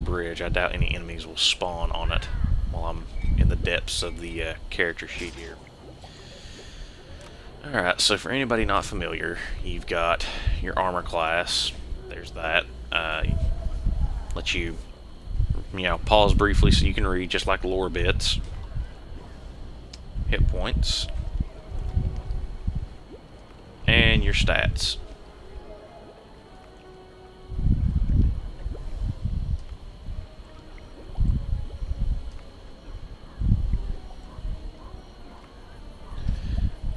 bridge. I doubt any enemies will spawn on it while I'm in the depths of the character sheet here. Alright, so for anybody not familiar, you've got your armor class. There's that. Let you, pause briefly so you can read just like lore bits. Hit points. And your stats.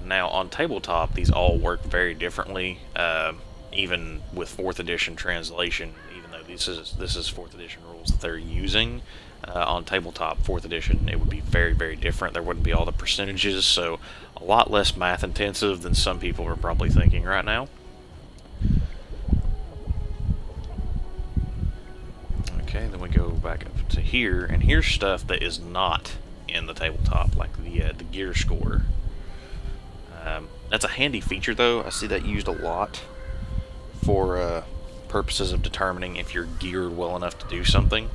Now on tabletop, these all work very differently, even with 4th edition translation. Even though this is 4th edition rules that they're using, on tabletop 4th edition, it would be very, very different. There wouldn't be all the percentages, so a lot less math intensive than some people are probably thinking right now. Okay, then we go back up to here, and here's stuff that is not in the tabletop, like the gear score. That's a handy feature, though. I see that used a lot for purposes of determining if you're geared well enough to do something.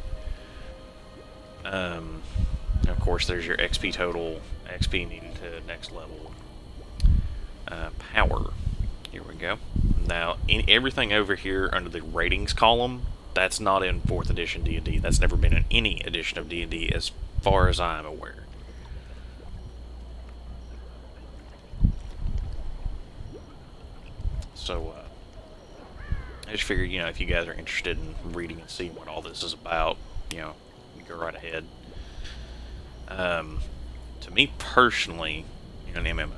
Of course, there's your XP total, XP needed to next level. Power. Here we go. Now, everything over here under the ratings column, that's not in 4th edition D&D. That's never been in any edition of D&D as far as I'm aware. So, I just figured, if you guys are interested in reading and seeing what all this is about, you go right ahead. To me personally, in an MMO,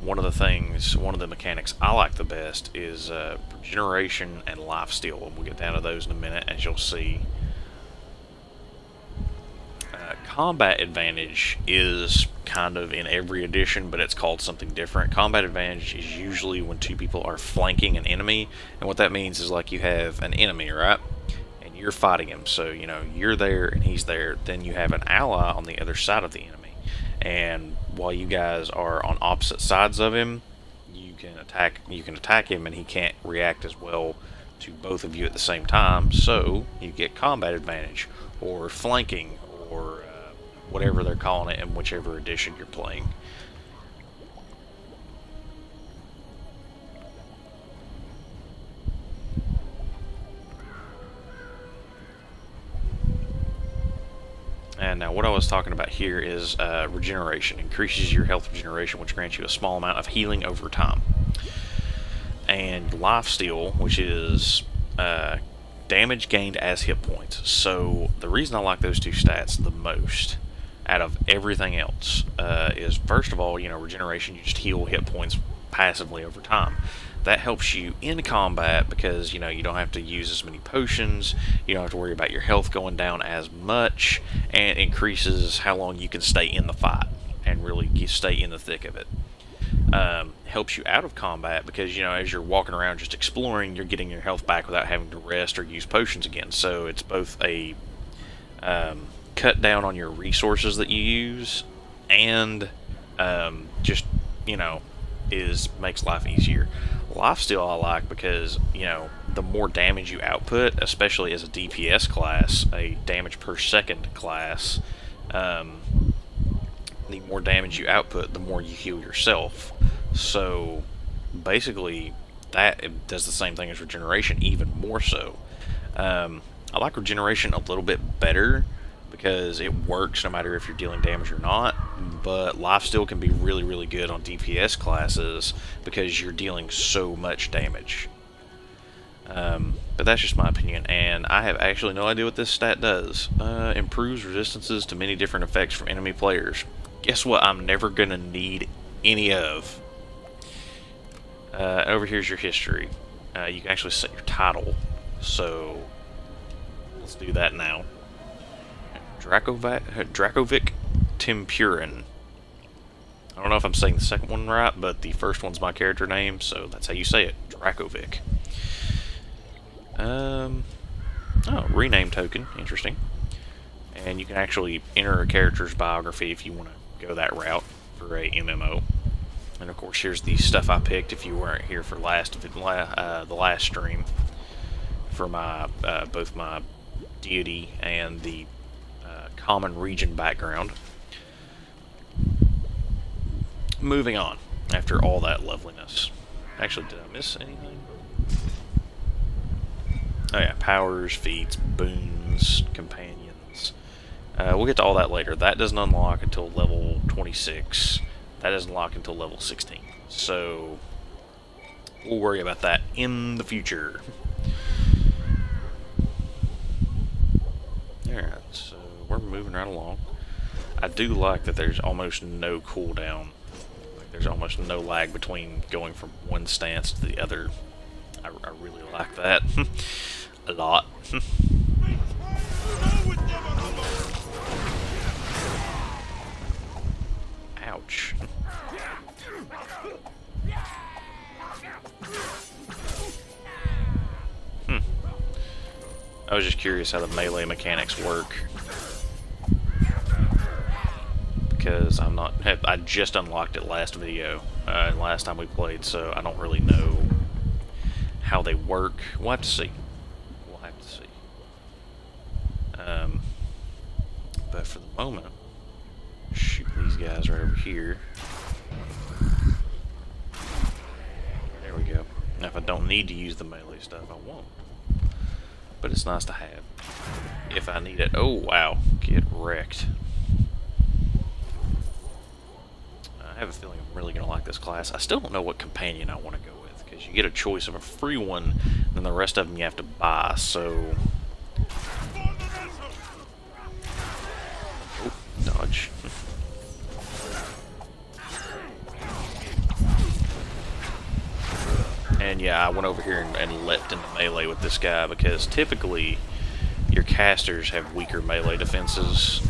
one of the mechanics I like the best is regeneration and lifesteal, and we'll get down to those in a minute, as you'll see. Combat advantage is kind of in every edition, but it's called something different. Combat advantage is usually when 2 people are flanking an enemy, and what that means is like you have an enemy, right? And you're fighting him, so you're there and he's there. Then you have an ally on the other side of the enemy, and while you guys are on opposite sides of him, you can attack him, and he can't react as well to both of you at the same time. So you get combat advantage, or flanking, or whatever they're calling it in whichever edition you're playing. And now what I was talking about here is regeneration. Increases your health regeneration, which grants you a small amount of healing over time. And lifesteal, which is damage gained as hit points. So the reason I like those 2 stats the most out of everything else is, first of all, regeneration. You just heal hit points passively over time. That helps you in combat because you don't have to use as many potions, you don't have to worry about your health going down as much, and increases how long you can stay in the fight and really stay in the thick of it. Helps you out of combat because as you're walking around just exploring, you're getting your health back without having to rest or use potions again. So it's both a cut down on your resources that you use, and just makes life easier. Lifesteal I like because the more damage you output, especially as a DPS class, a damage per second class, the more damage you output, the more you heal yourself. So basically that does the same thing as regeneration, even more so. I like regeneration a little bit better because it works no matter if you're dealing damage or not, but lifesteal can be really, really good on DPS classes because you're dealing so much damage. But that's just my opinion, and I have actually no idea what this stat does. Improves resistances to many different effects from enemy players. Guess what I'm never going to need any of? Over here's your history. You can actually set your title, so let's do that now. Dracovic Timpurin. I don't know if I'm saying the second one right, but the first one's my character name, so that's how you say it, Dracovic. Oh, rename token, interesting. And you can actually enter a character's biography if you want to go that route for a MMO. And of course, here's the stuff I picked if you weren't here for the last stream for my both my deity and the common region background. Moving on, after all that loveliness. Actually, did I miss anything? Oh yeah, powers, feats, boons, companions. We'll get to all that later. That doesn't unlock until level 26. That doesn't unlock until level 16. So, we'll worry about that in the future. Alright, so we're moving right along. I do like that there's almost no cooldown. Like, there's almost no lag between going from one stance to the other. I really like that. A lot. Ouch. I was just curious how the melee mechanics work. Because I just unlocked it last video, last time we played, so I don't really know how they work. We'll have to see. We'll have to see. But for the moment, shoot these guys right over here. There we go. Now if I don't need to use the melee stuff, I won't. But it's nice to have if I need it. Oh wow, get wrecked. I have a feeling I'm really going to like this class. I still don't know what companion I want to go with, because you get a choice of a free one, and then the rest of them you have to buy, so... Oh, dodge. And yeah, I went over here and leapt into melee with this guy, because typically your casters have weaker melee defenses.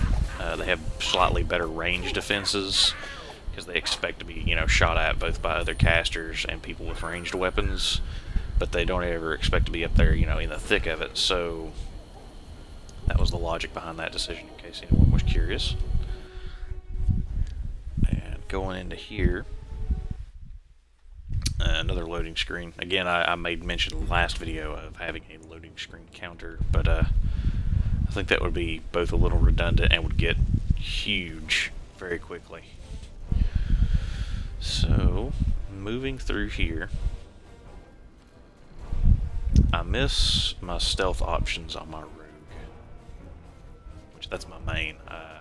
They have slightly better range defenses, because they expect to be, you know, shot at both by other casters and people with ranged weapons, but they don't ever expect to be up there, you know, in the thick of it. So that was the logic behind that decision, in case anyone was curious. And going into here, another loading screen. Again, I made mention in the last video of having a loading screen counter, but I think that would be both a little redundant and would get huge very quickly. So, moving through here, I miss my stealth options on my rogue, which that's my main. I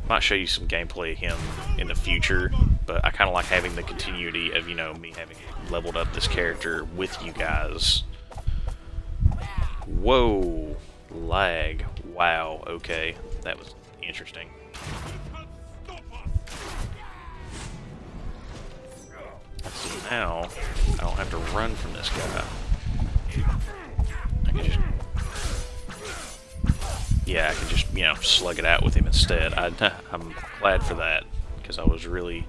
might show you some gameplay of him in the future, but I kind of like having the continuity of, you know, me having leveled up this character with you guys. Whoa, lag. Wow, okay, that was interesting. So now, I don't have to run from this guy. I can just... Yeah, I can just, you know, slug it out with him instead. I'm glad for that, because I was really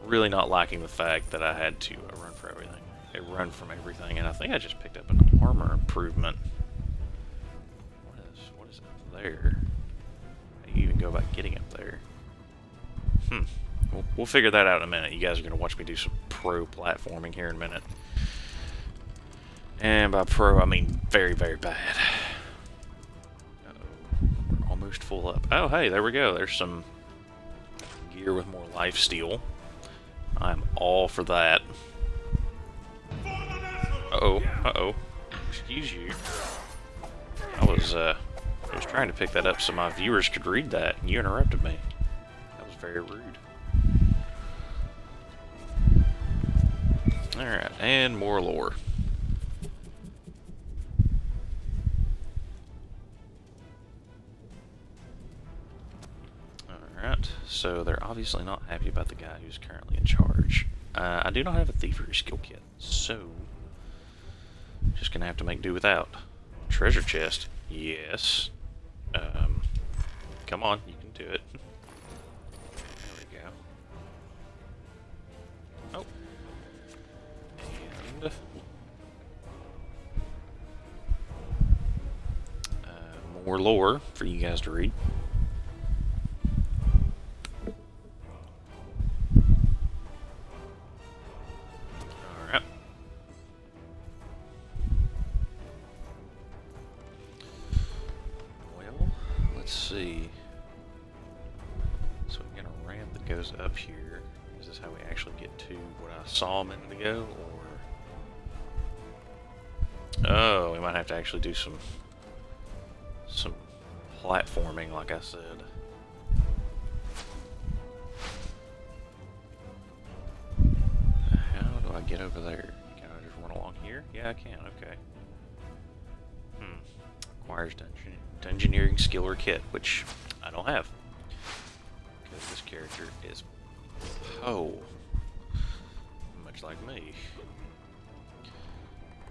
not liking the fact that I had to run for everything. Run from everything, and I think I just picked up an armor improvement. What is up there? How do you even go about getting up there? We'll figure that out in a minute. You guys are going to watch me do some pro platforming here in a minute. And by pro, I mean very, very bad. Uh-oh. We're almost full up. Oh, hey, there we go. There's some gear with more lifesteal. I'm all for that. Uh-oh. Uh-oh. Excuse you. I was trying to pick that up so my viewers could read that, and you interrupted me. That was very rude. Alright, and more lore. Alright, so they're obviously not happy about the guy who's currently in charge. I do not have a thievery skill kit, so just gonna have to make do without. Treasure chest, yes. Come on, you can do it. There we go. Oh. And more lore for you guys to read. Alright. let's see. So we're gonna ramp that goes up here. Is this how we actually get to what I saw a minute ago, or? Oh, we might have to actually do some platforming, like I said. How do I get over there? Can I just run along here? Yeah, I can. Okay. Requires dungeoneering skill or kit, which I don't have. Because this character is much like me.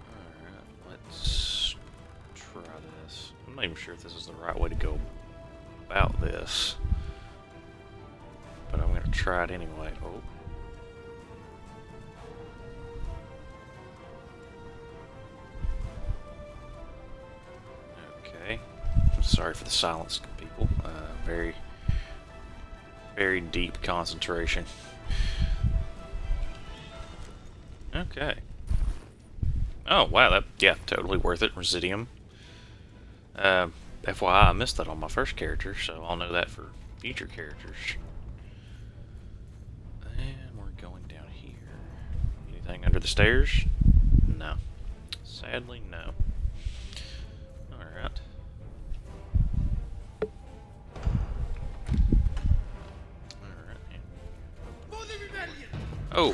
Alright, let's try this. I'm not even sure if this is the right way to go about this. But I'm going to try it anyway. Oh. Okay. I'm sorry for the silence, people. Very, very deep concentration. Okay. Oh, wow, yeah, totally worth it. Residium. FYI, I missed that on my first character, so I'll know that for future characters. And we're going down here. Anything under the stairs? No. Sadly, no. Alright. Oh!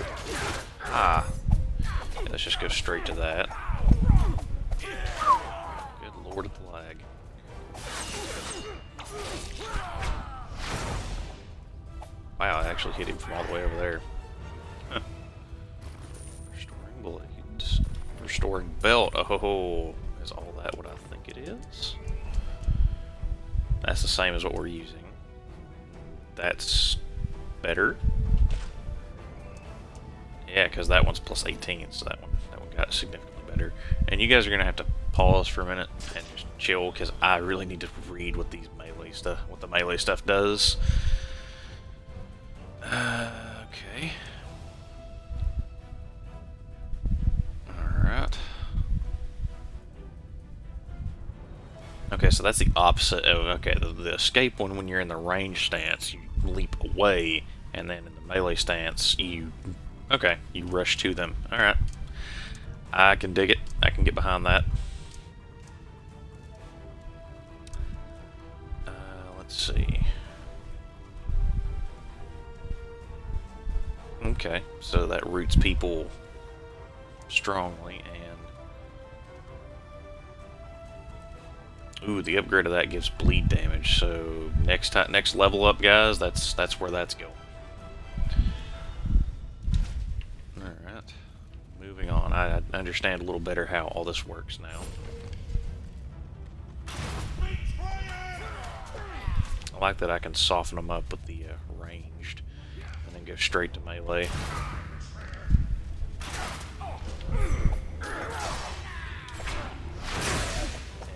Ah. Yeah, let's just go straight to that. Good lord of the lag. Wow, I actually hit him from all the way over there. Huh. Restoring blades. Restoring belt. Oh, is all that what I think it is? That's the same as what we're using. That's better. Yeah, because that one's plus 18, so that one got significantly better. And you guys are gonna have to pause for a minute and just chill, because I really need to read what these melee stuff, what the melee stuff does. Okay. All right. Okay, so that's the opposite of, okay, the escape one, when you're in the range stance, you leap away, and then in the melee stance, you rush to them. Alright. I can dig it. I can get behind that. Let's see. Okay, so that roots people strongly, and ooh, the upgrade of that gives bleed damage. So next level up, guys, that's where that's going. Alright, moving on. I understand a little better how all this works now. I like that I can soften them up with the ranged, and then go straight to melee.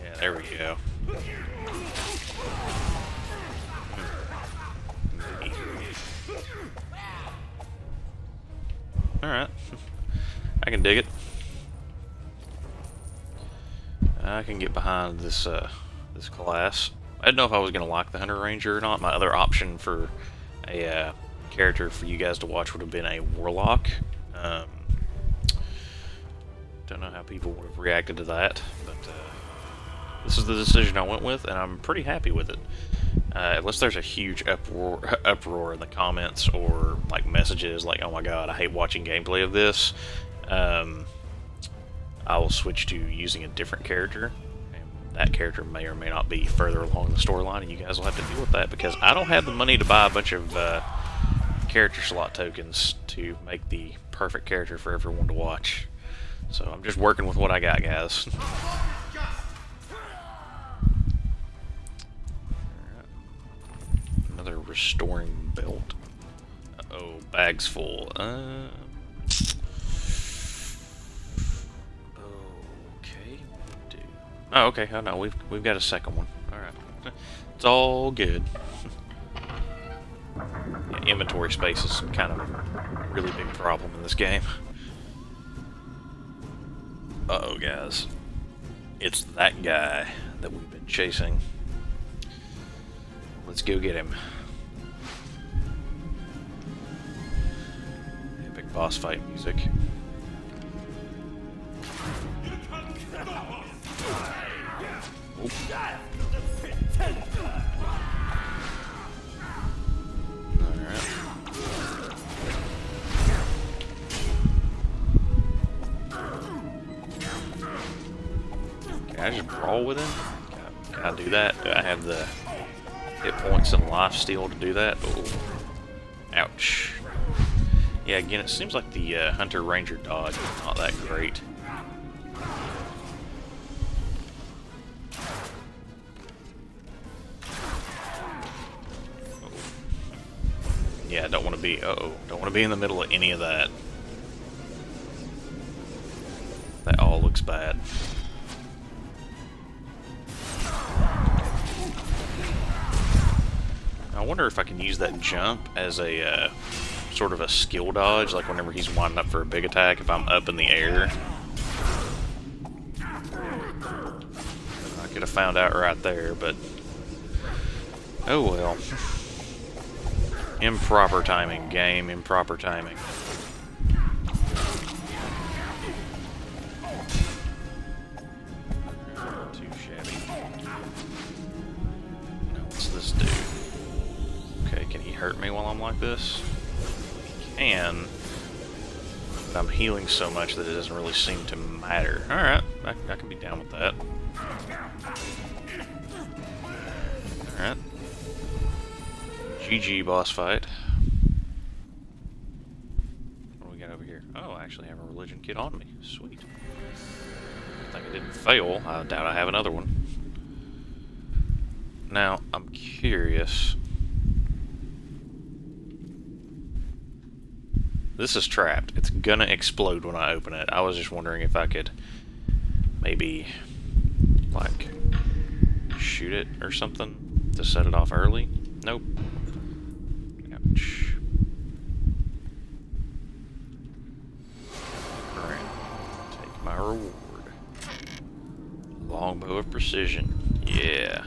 Yeah, there we go. Alright. I can dig it. I can get behind this this class. I didn't know if I was going to lock the Hunter Ranger or not. My other option for a character for you guys to watch would have been a Warlock. Don't know how people would have reacted to that, but this is the decision I went with, and I'm pretty happy with it. Unless there's a huge uproar in the comments, or like messages like, "Oh my god, I hate watching gameplay of this," I will switch to using a different character. That character may or may not be further along the storyline, and you guys will have to deal with that, because I don't have the money to buy a bunch of character slot tokens to make the perfect character for everyone to watch. So I'm just working with what I got, guys. Another restoring belt. Uh-oh, bags full. Oh, okay. Oh no, we've got a second one. All right, it's all good. Yeah, inventory space is kind of a really big problem in this game. Uh-oh, guys, it's that guy that we've been chasing. let's go get him. Epic boss fight music. Oop. Can I just brawl with him? Can I do that? Do I have the hit points and life steal to do that? Oh. Ouch. Yeah, again, it seems like the Hunter Ranger dodge is not that great. Uh-oh. Yeah, I don't want to be, don't want to be in the middle of any of that. That all looks bad. I wonder if I can use that jump as a sort of a skill dodge, like whenever he's winding up for a big attack, if I'm up in the air. I could have found out right there, but oh well. Improper timing, game, improper timing. Too shabby. Now what's this do? Okay, can he hurt me while I'm like this? He can. But I'm healing so much that it doesn't really seem to matter. Alright, I can be down with that. Alright. GG boss fight. What do we got over here? Oh, I actually have a religion kit on me. Sweet. I think I didn't fail. I doubt I have another one. Now, I'm curious. This is trapped. It's gonna explode when I open it. I was just wondering if I could maybe, like, shoot it or something to set it off early. Nope. Ouch. Alright. Take my reward. Longbow of precision. Yeah.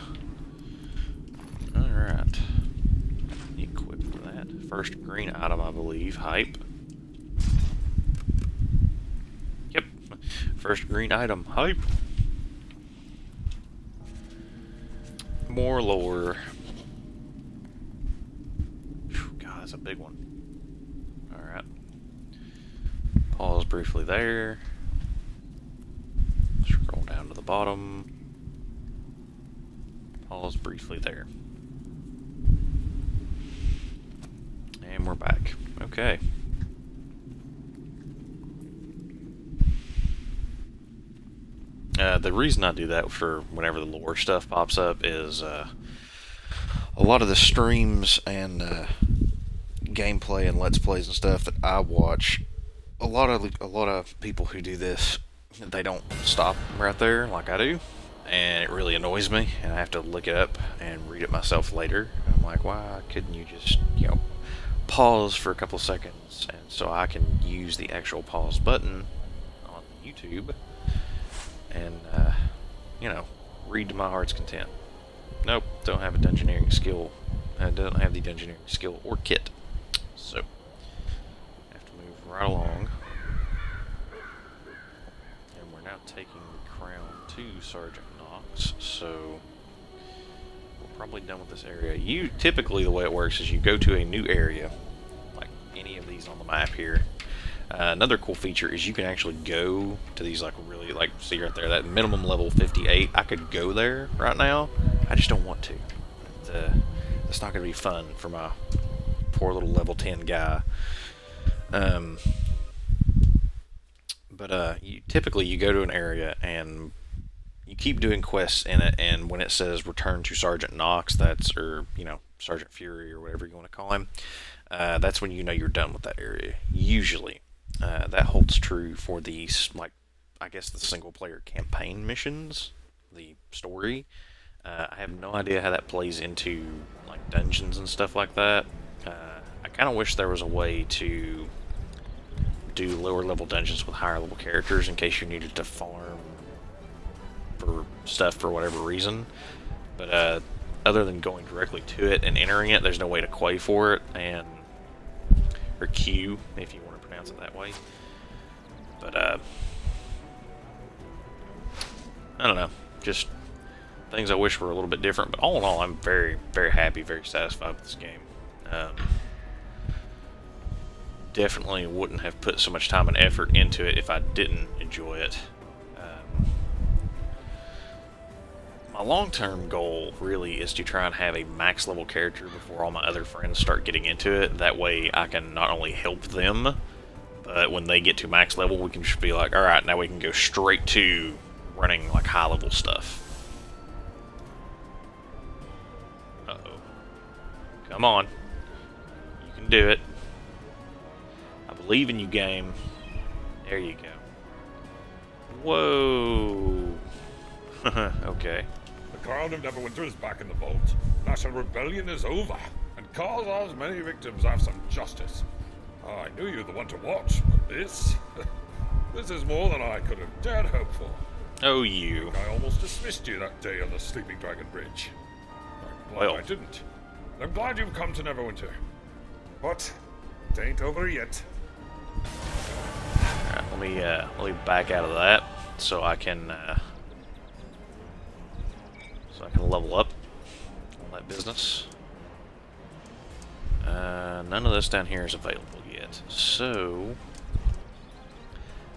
Alright. Equip that. First green item, I believe. Hype. Yep. First green item. Hype. More lore. Whew, God, that's a big one. Alright. Pause briefly there. Scroll down to the bottom. Pause briefly there. And we're back. Okay. The reason I do that for whenever the lore stuff pops up is a lot of the streams and gameplay and let's plays and stuff that I watch. A lot of people who do this, they don't stop right there like I do, and it really annoys me. And I have to look it up and read it myself later. And I'm like, why couldn't you just, pause for a couple seconds, and so I can use the actual pause button on YouTube and read to my heart's content. Nope, don't have a dungeoneering skill. I don't have the dungeoneering skill or kit, so I have to move right along. And we're now taking the crown to Sergeant Knox, so we're probably done with this area. Typically the way it works is you go to a new area, like any of these on the map here. Another cool feature is you can actually go to these really, see right there, that minimum level 58. I could go there right now. I just don't want to. It's not going to be fun for my poor little level 10 guy. Typically you go to an area and you keep doing quests in it, and when it says return to Sergeant Knox, Sergeant Fury or whatever you want to call him, that's when you're done with that area, usually. That holds true for these, I guess the single-player campaign missions, the story. I have no idea how that plays into, dungeons and stuff like that. I kind of wish there was a way to do lower-level dungeons with higher-level characters in case you needed to farm for stuff for whatever reason. But other than going directly to it and entering it. There's no way to queue for it, or queue, if you want to pronounce it that way. But, I don't know. Just things I wish were a little bit different. But all in all, I'm very, very happy, very satisfied with this game. Definitely wouldn't have put so much time and effort into it if I didn't enjoy it. My long-term goal really is to try and have a max level character before all my other friends start getting into it. That way I can not only help them, but when they get to max level, we can just be like, alright, now we can go straight to running like high level stuff. Uh-oh. Come on. You can do it. I believe in you, game. There you go. Whoa. Okay. The Crown of Neverwinter is back in the vault. National rebellion is over, and cause as many victims have some justice. I knew you were the one to watch, but this is more than I could have dared hope for. Oh, you. I almost dismissed you that day on the Sleeping Dragon Bridge. I'm glad I didn't. I'm glad you've come to Neverwinter. But it ain't over yet. Alright, let me back out of that so I can level up on that business. None of this down here is available yet, so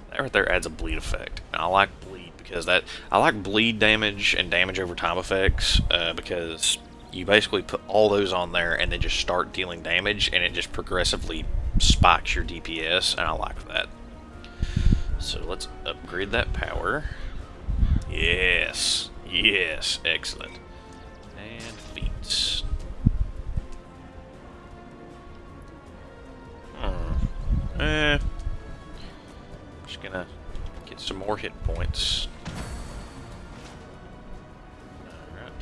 that right there adds a bleed effect. And I like bleed because I like bleed damage and damage over time effects because you basically put all those on there and then just start dealing damage, and it just progressively spikes your DPS, and I like that. So let's upgrade that power. Yes, yes, excellent. And feats. Just gonna get some more hit points. Alright.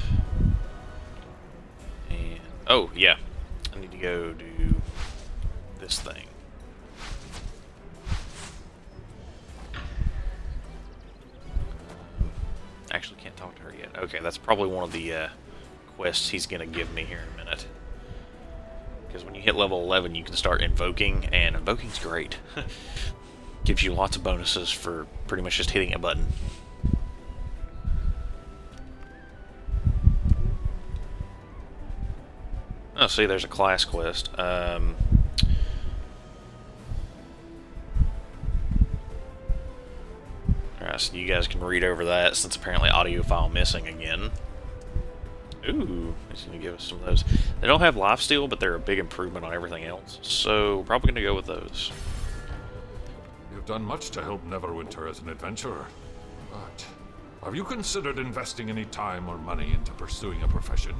And, oh, yeah. I need to go do this thing. Actually can't talk to her yet. Okay, that's probably one of the quests he's gonna give me here in a minute. Because when you hit level 11, you can start invoking, and invoking's great. Gives you lots of bonuses for pretty much just hitting a button. Oh, see, there's a class quest. Alright, so you guys can read over that, since apparently audio file missing again. Ooh, he's going to give us some of those. They don't have lifesteal, but they're a big improvement on everything else, so we're probably going to go with those. You've done much to help Neverwinter as an adventurer, but have you considered investing any time or money into pursuing a profession?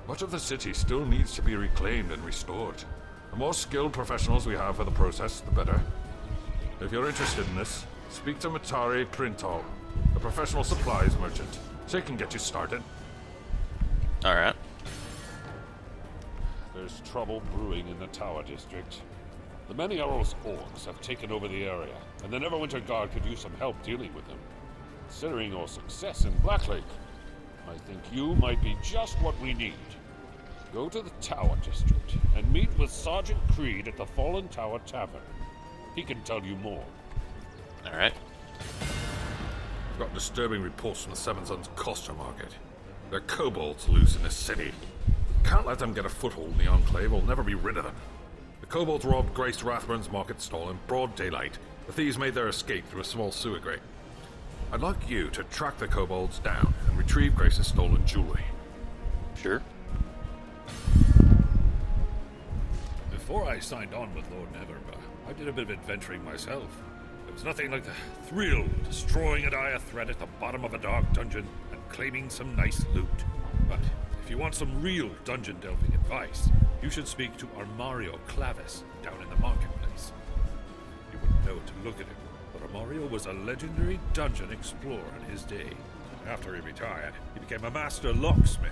Much of the city still needs to be reclaimed and restored. The more skilled professionals we have for the process, the better. If you're interested in this, speak to Matari Printhall, a professional supplies merchant. She can get you started. Alright. There's trouble brewing in the Tower District. The Many-Arrows orcs have taken over the area, and the Neverwinter Guard could use some help dealing with them. Considering your success in Blacklake, I think you might be just what we need. Go to the Tower District and meet with Sergeant Creed at the Fallen Tower Tavern. He can tell you more. Alright. I've got disturbing reports from the Seven Sons Coster Market. There are kobolds loose in this city. Can't let them get a foothold in the Enclave, we'll never be rid of them. The kobolds robbed Grace Rathburn's market stall in broad daylight. The thieves made their escape through a small sewer grate. I'd like you to track the kobolds down and retrieve Grace's stolen jewelry. Sure. Before I signed on with Lord Neverba, I did a bit of adventuring myself. There was nothing like the thrill of destroying a dire threat at the bottom of a dark dungeon and claiming some nice loot. But if you want some real dungeon delving advice, you should speak to Armario Clavis down in the marketplace. You wouldn't know to look at him, but Armario was a legendary dungeon explorer in his day. After he retired, he became a master locksmith.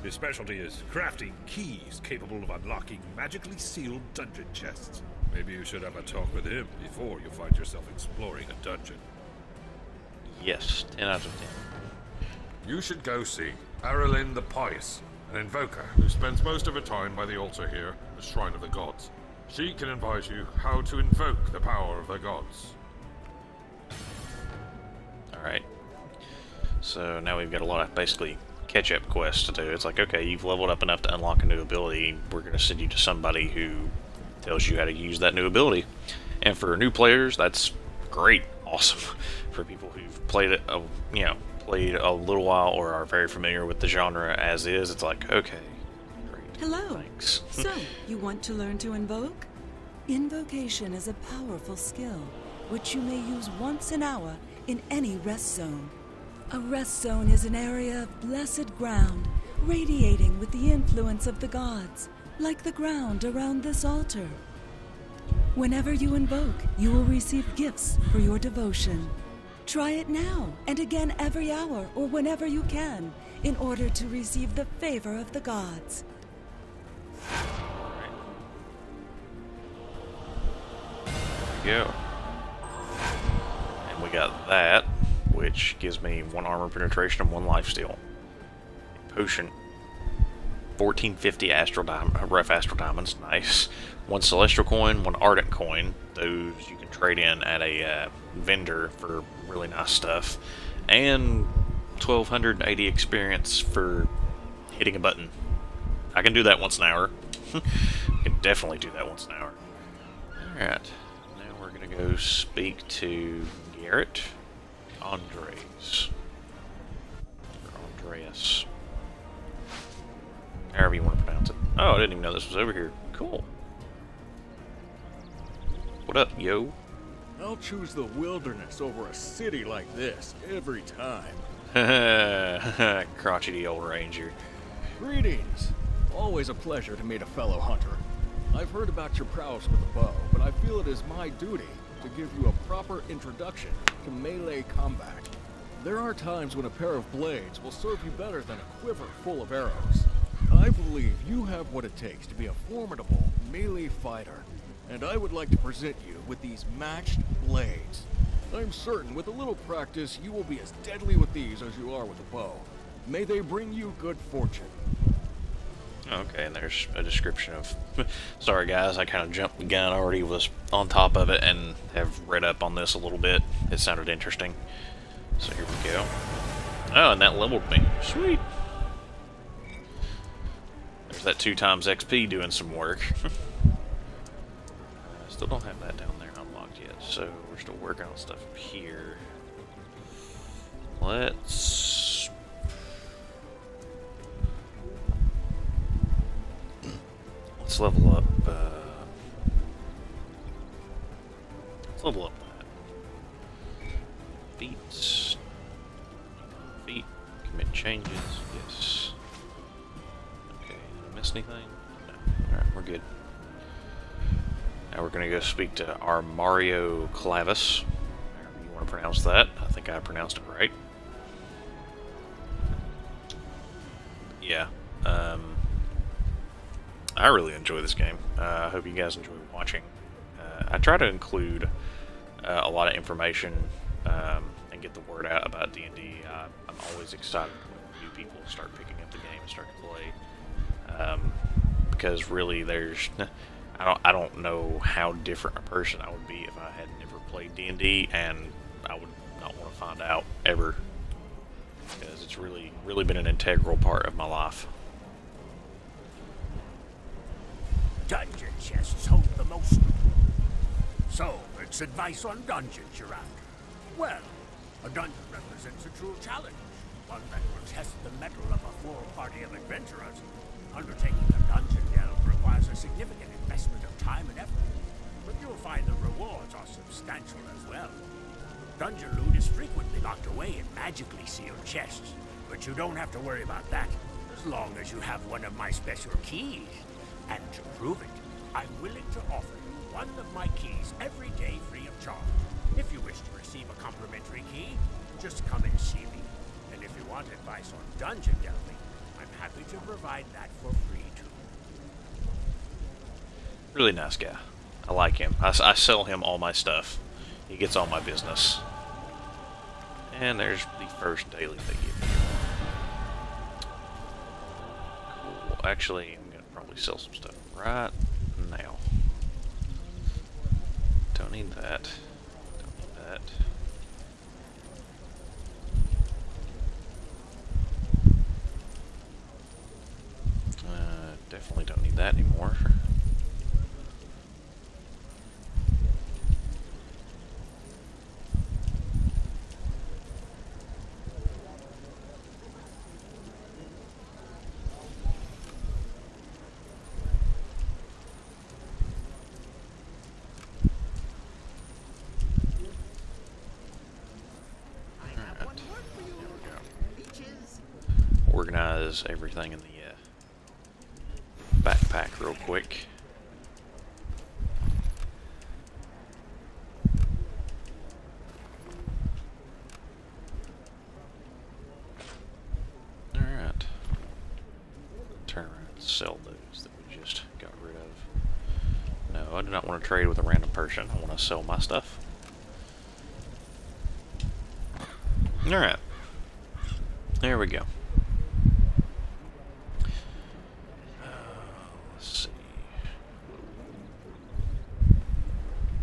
His specialty is crafting keys capable of unlocking magically sealed dungeon chests. Maybe you should have a talk with him before you find yourself exploring a dungeon. Yes, 10 out of 10. You should go see. Arelyn the Pious, an invoker who spends most of her time by the altar here, the Shrine of the Gods. She can advise you how to invoke the power of the gods. Alright. So now we've got a lot of basically catch-up quests to do. It's like, okay, you've leveled up enough to unlock a new ability. We're going to send you to somebody who tells you how to use that new ability. And for new players, that's great. Awesome. For people who've played it, played a little while or are very familiar with the genre as is, it's like, okay, great. Hello. Thanks. So, you want to learn to invoke? Invocation is a powerful skill, which you may use once an hour in any rest zone. A rest zone is an area of blessed ground, radiating with the influence of the gods, like the ground around this altar. Whenever you invoke, you will receive gifts for your devotion. Try it now, and again every hour or whenever you can, in order to receive the favor of the gods. There we go. And we got that, which gives me 1 armor penetration and 1 lifesteal. Potion. 1450 rough astral diamonds, nice. 1 celestial coin, 1 ardent coin. Those you can trade in at a vendor for really nice stuff. And 1280 experience for hitting a button. I can do that once an hour. I can definitely do that once an hour. Alright, now we're gonna go speak to Garrett Andres. Or Andreas. However you want to pronounce it. Oh, I didn't even know this was over here. Cool. What up, yo? I'll choose the wilderness over a city like this every time. Crotchety old ranger. Greetings. Always a pleasure to meet a fellow hunter. I've heard about your prowess with a bow, but I feel it is my duty to give you a proper introduction to melee combat. There are times when a pair of blades will serve you better than a quiver full of arrows. I believe you have what it takes to be a formidable melee fighter, and I would like to present you with these matched blades. I'm certain with a little practice you will be as deadly with these as you are with a bow. May they bring you good fortune. Okay, and there's a description of... Sorry guys, I kind of jumped the gun, already was on top of it and have read up on this a little bit. It sounded interesting. So here we go. Oh, and that leveled me. Sweet. There's that 2 times XP doing some work. Still don't have that down there unlocked yet, so we're still working on stuff up here. Let's level up. Let's level up that. Feet. Commit changes. Yes. Okay. Did I miss anything? No. Alright, we're good. Now we're going to go speak to Armario Clavis. However you want to pronounce that. I think I pronounced it right. Yeah. I really enjoy this game. I hope you guys enjoy watching. I try to include a lot of information and get the word out about D&D. I'm always excited when new people start picking up the game and start to play. Because really there's... I don't know how different a person I would be if I had never played D&D, and I would not want to find out ever. Because it's really been an integral part of my life. Dungeon chests hold the most. So, it's advice on dungeons you're after. Well, a dungeon represents a true challenge. One that will test the mettle of a full party of adventurers. Undertaking a dungeon delve requires a significant investment of time and effort. But you'll find the rewards are substantial as well. Dungeon loot is frequently locked away in magically sealed chests. But you don't have to worry about that, as long as you have one of my special keys. And to prove it, I'm willing to offer you one of my keys every day free of charge. If you wish to receive a complimentary key, just come and see me. And if you want advice on dungeon delving, I'm happy to provide that for free too. Really nice guy. I like him. I sell him all my stuff. He gets all my business. And there's the first daily they give you. actually, I'm gonna probably sell some stuff right now. Don't need that. Don't need that. Definitely don't need that anymore. Organize everything in the backpack real quick. Alright. Turn around and sell those that we just got rid of. No, I do not want to trade with a random person. I want to sell my stuff. Alright. There we go.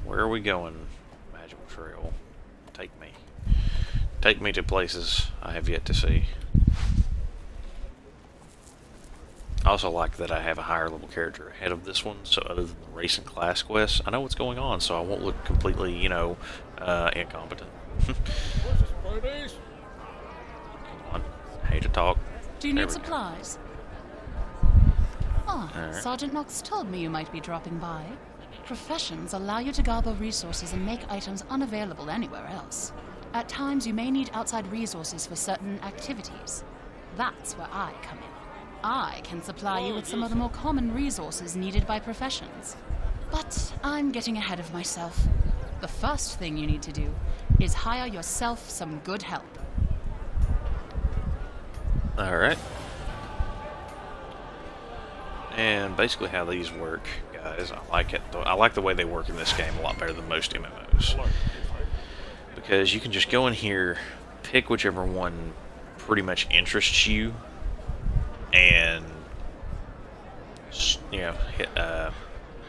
Where are we going, Magical Trail? Take me. Take me to places I have yet to see. I also like that I have a higher level character ahead of this one, so other than the race and class quests, I know what's going on, so I won't look completely, you know, incompetent. Come on. I hate to talk. Do you need supplies? Ah, Right. Sergeant Knox told me you might be dropping by. Professions allow you to gather resources and make items unavailable anywhere else. At times, you may need outside resources for certain activities. That's where I come in. I can supply you with some of the more common resources needed by professions. But I'm getting ahead of myself. The first thing you need to do is hire yourself some good help. Alright. And basically how these work, guys, I like it. I like the way they work in this game a lot better than most MMOs. Because you can just go in here, pick whichever one pretty much interests you, and, you know, hit,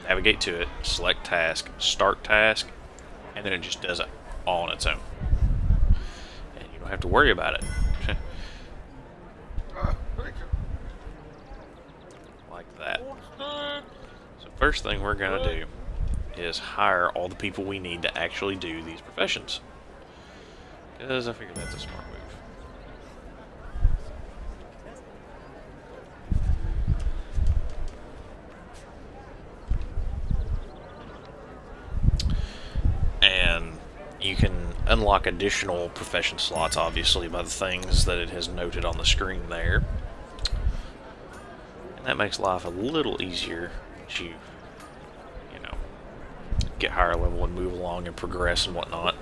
navigate to it, select task, start task, and then it just does it all on its own. And you don't have to worry about it. Like that. So first thing we're going to do is hire all the people we need to actually do these professions. Because I figure that's a smart move. And you can unlock additional profession slots, obviously, by the things that it has noted on the screen there. And that makes life a little easier as you know, get higher level and move along and progress and whatnot.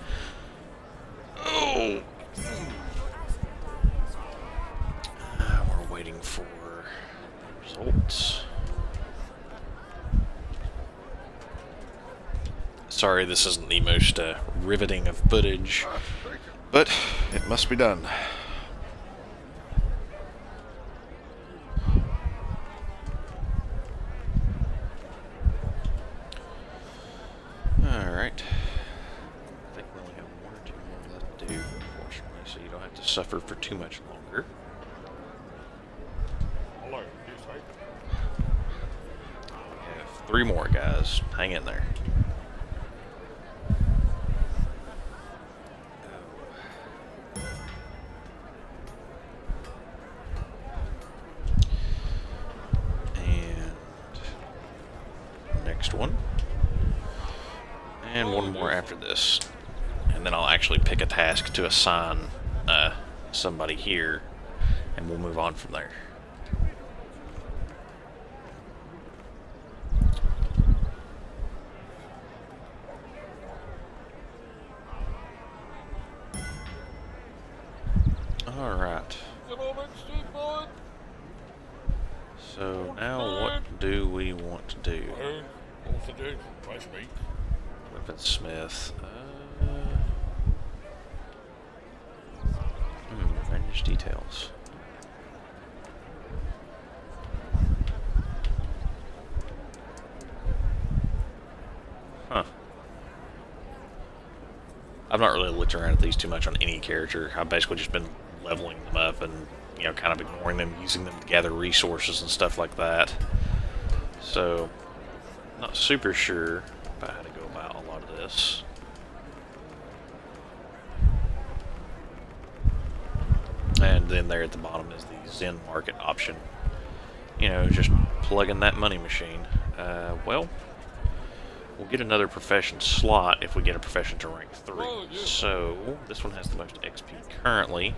Oh! We're waiting for results. Sorry, this isn't the most riveting of footage, but it must be done. Alright. I think we only have one or two more left to do, unfortunately, so you don't have to suffer for too much longer. Hello, We have 3 more, guys. Hang in there. Next one. And one more after this. And then I'll actually pick a task to assign somebody here, and we'll move on from there. Alright. So now what do we want to do? Weaponsmith. Manage details. I've not really looked around at these too much on any character. I've basically just been leveling them up and, you know, kind of ignoring them, using them to gather resources and stuff like that. So, not super sure about how to go about a lot of this. And then there at the bottom is the Zen Market option. You know, just plug in that money machine. Well, we'll get another profession slot if we get a profession to rank 3. So, this one has the most XP currently. And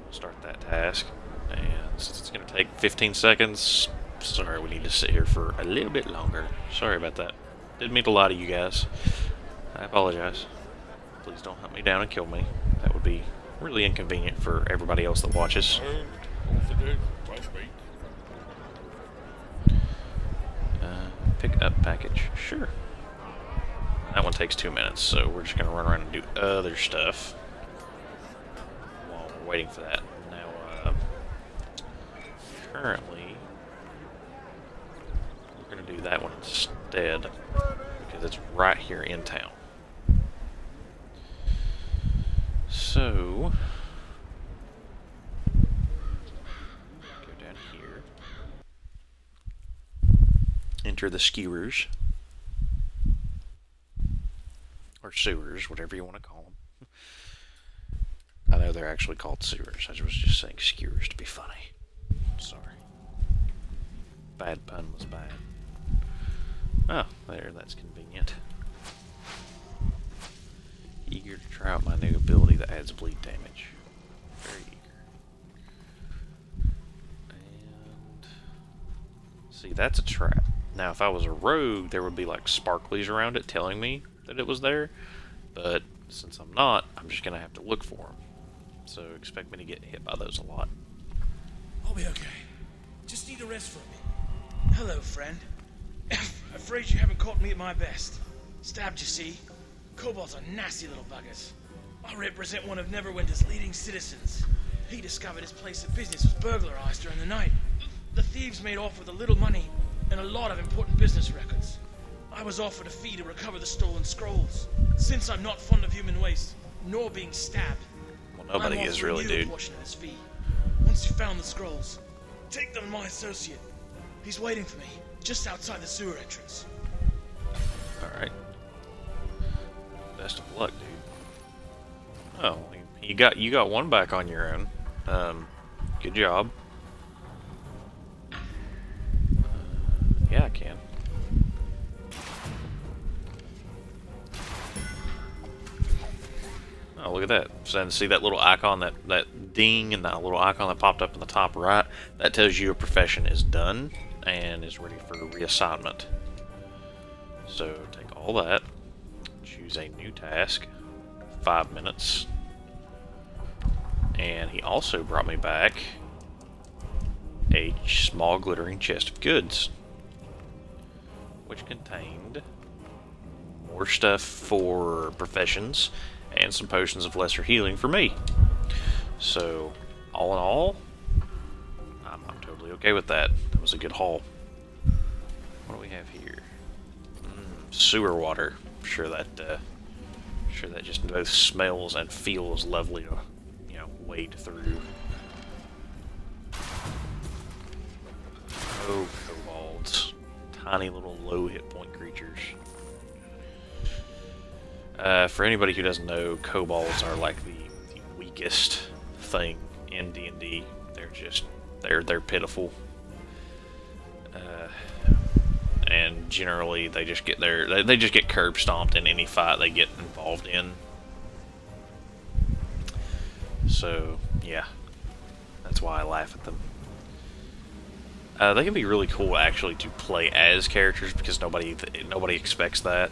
we'll start that task. And since it's going to take 15 seconds, sorry, we need to sit here for a little bit longer. Sorry about that. Didn't mean to lie to you guys. I apologize. Please don't hunt me down and kill me. That would be really inconvenient for everybody else that watches. Pick up package. Sure. That one takes 2 minutes, so we're just going to run around and do other stuff while we're waiting for that. Now, currently, we're going to do that one instead because it's right here in town. So, go down here. Enter the skewers, or sewers, whatever you want to call them. I know they're actually called sewers. I was just saying skewers to be funny. Sorry. Bad pun was bad. Oh, there, that's convenient. Eager to try out my new ability that adds bleed damage. Very eager. And see, that's a trap. Now, if I was a rogue, there would be like sparklies around it telling me that it was there. But since I'm not, I'm just going to have to look for them. So expect me to get hit by those a lot. I'll be okay. Just need a rest for a bit. Hello, friend. Afraid you haven't caught me at my best. Stabbed, you see. Kobolds are nasty little buggers. I represent one of Neverwinter's leading citizens. He discovered his place of business was burglarized during the night. The thieves made off with a little money and a lot of important business records. I was offered a fee to recover the stolen scrolls. Since I'm not fond of human waste, nor being stabbed, Well, nobody is really, dude. Portion of this fee. Once you found the scrolls, take them to my associate. He's waiting for me, just outside the sewer entrance. Alright. Best of luck, dude. Oh, you got one back on your own. Good job. Yeah, I can. Oh, look at that. So, see that little icon, that ding, and that little icon that popped up in the top right? That tells you a profession is done and is ready for reassignment. So, take all that, choose a new task, 5 minutes, and he also brought me back a small glittering chest of goods, which contained more stuff for professions and some potions of lesser healing for me. So, all in all, I'm totally okay with that. That was a good haul. What do we have here? Sewer water. I'm sure that just both smells and feels lovely to, you know, wade through. Oh, kobolds. Tiny little low hit point creatures. For anybody who doesn't know, kobolds are like the weakest thing in D&D. They're pitiful. And generally they just get curb stomped in any fight they get involved in. So yeah, that's why I laugh at them. They can be really cool actually to play as characters because nobody expects that.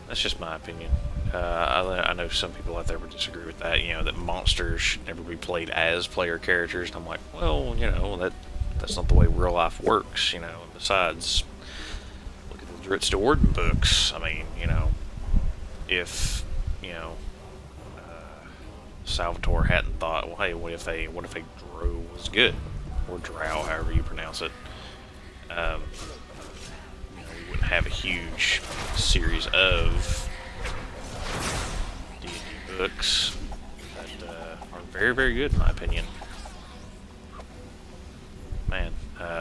That's just my opinion. I know some people out there would disagree with that. You know, that monsters should never be played as player characters. And I'm like, well, you know, that's not the way real life works. You know, and besides, look at the Drizzt Do'Urden books. I mean, you know, if you know, Salvatore hadn't thought, well, hey, what if a drow was good, or drow, however you pronounce it. You know, we wouldn't have a huge series of D&D books that are very, very good in my opinion. Man,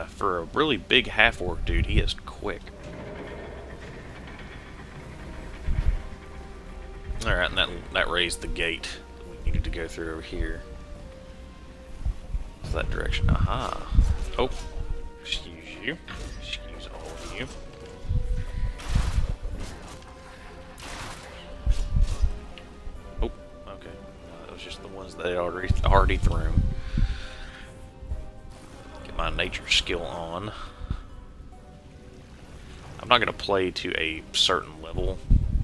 for a really big half-orc dude, he is quick. Alright, and that raised the gate that we needed to go through over here. So that direction. Aha. Oh. Excuse you. Excuse all of you. Oh, okay. That was just the ones that I already threw. Get my nature skill on. I'm not going to play to a certain level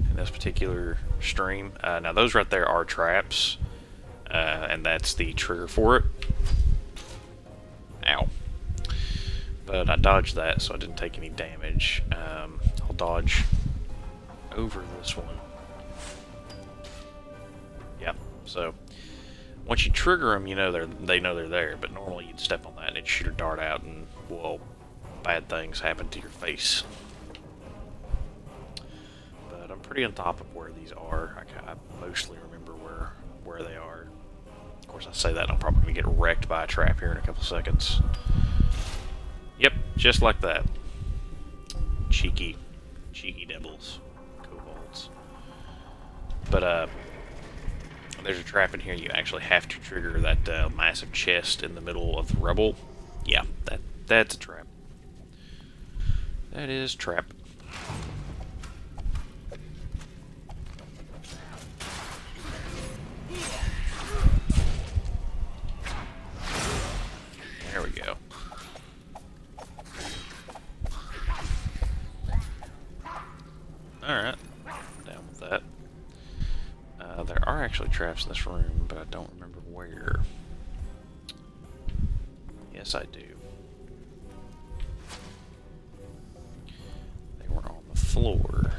in this particular stream. Now those right there are traps, and that's the trigger for it. Ow. But I dodged that, so I didn't take any damage. I'll dodge over this one. Yep. So once you trigger them, you know they know they're there. But normally you'd step on that and it'd shoot a dart out, and well, bad things happen to your face. But I'm pretty on top of where these are. I mostly remember where they are. Of course, I say that, and I'm probably gonna get wrecked by a trap here in a couple seconds. Yep, just like that. Cheeky devils, kobolds. But there's a trap in here. You actually have to trigger that massive chest in the middle of the rubble. Yeah, that's a trap. That is trap. There we go. Alright, down with that. There are actually traps in this room, but I don't remember where. Yes, I do. They were on the floor.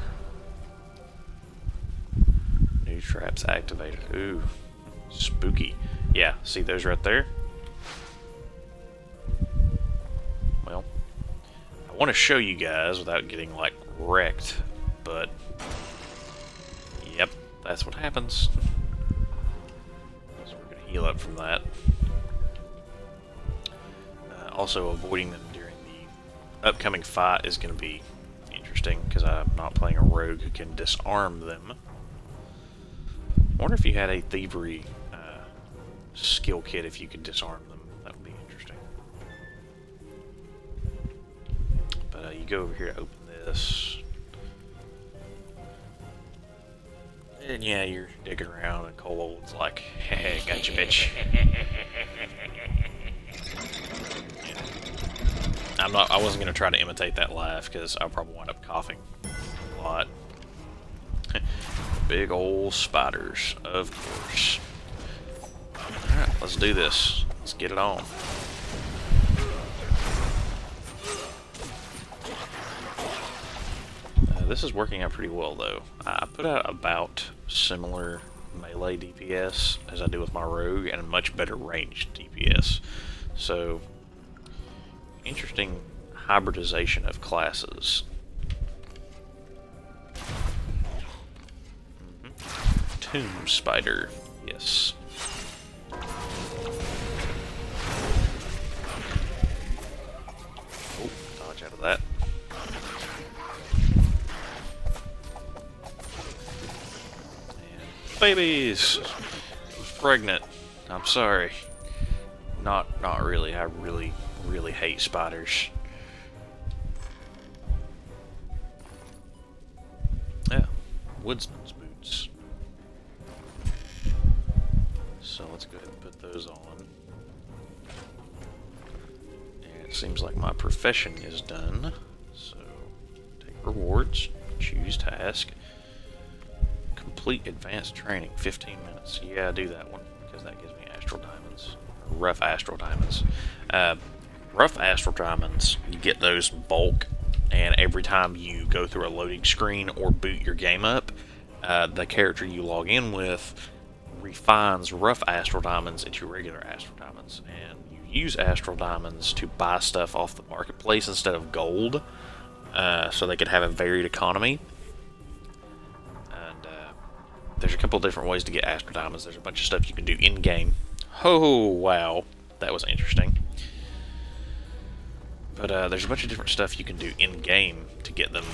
New traps activated. Ooh, spooky. Yeah, see those right there? Well, I want to show you guys without getting, like, wrecked, but yep, that's what happens. So we're going to heal up from that. Also, avoiding them during the upcoming fight is going to be interesting, because I'm not playing a rogue who can disarm them. I wonder if you had a thievery skill kit, if you could disarm them. That would be interesting. But you go over here to open this. And yeah, you're digging around, and Kobold's like, hey, gotcha, bitch. I wasn't gonna try to imitate that laugh, because I'll probably wind up coughing a lot. Big old spiders, of course. Alright, let's do this. Let's get it on. This is working out pretty well, though. I put out about similar melee DPS as I do with my rogue, and a much better ranged DPS. So, interesting hybridization of classes. Tomb spider, yes. Oh, dodge out of that. Babies! It was pregnant. I'm sorry. Not really. I really hate spiders. Yeah, woodsman's boots. So let's go ahead and put those on. And it seems like my profession is done. So take rewards, choose task. Complete advanced training, 15 minutes. Yeah, do that one, because that gives me astral diamonds. Rough astral diamonds. Rough astral diamonds, you get those in bulk, and every time you go through a loading screen or boot your game up, the character you log in with refines rough astral diamonds into regular astral diamonds, and you use astral diamonds to buy stuff off the marketplace instead of gold, so they could have a varied economy. And there's a couple different ways to get astral diamonds. There's a bunch of stuff you can do in-game. Oh wow, that was interesting. But there's a bunch of different stuff you can do in-game to get them,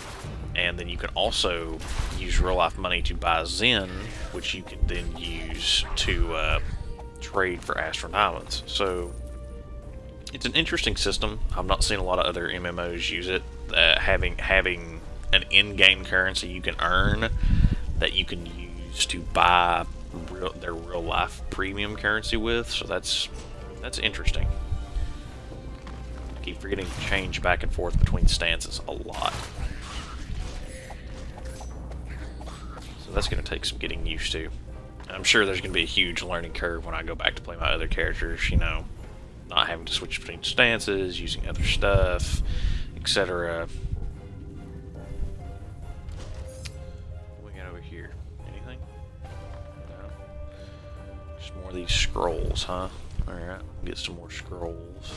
and then you can also use real-life money to buy Zen, which you can then use to trade for astral diamonds. So it's an interesting system. I've not seen a lot of other MMOs use it. Having an in-game currency you can earn that you can use to buy their real-life premium currency with. So that's interesting. Keep forgetting to change back and forth between stances a lot. So that's going to take some getting used to. I'm sure there's going to be a huge learning curve when I go back to play my other characters, you know, not having to switch between stances, using other stuff, etc. What we got over here? Anything? No. Just more of these scrolls, huh? Alright, get some more scrolls.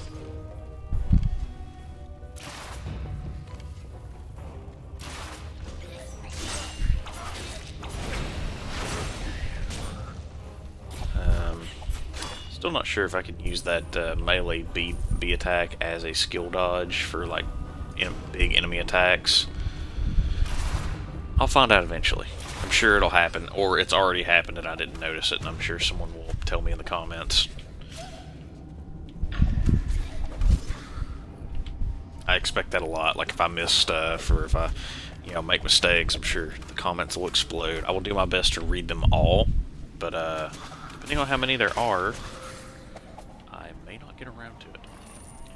Still not sure if I can use that melee B attack as a skill dodge for like big enemy attacks. I'll find out eventually. I'm sure it'll happen, or it's already happened and I didn't notice it, and I'm sure someone will tell me in the comments. I expect that a lot. Like if I miss stuff or if I, you know, make mistakes, I'm sure the comments will explode. I will do my best to read them all, but depending on how many there are, I may not get around to it,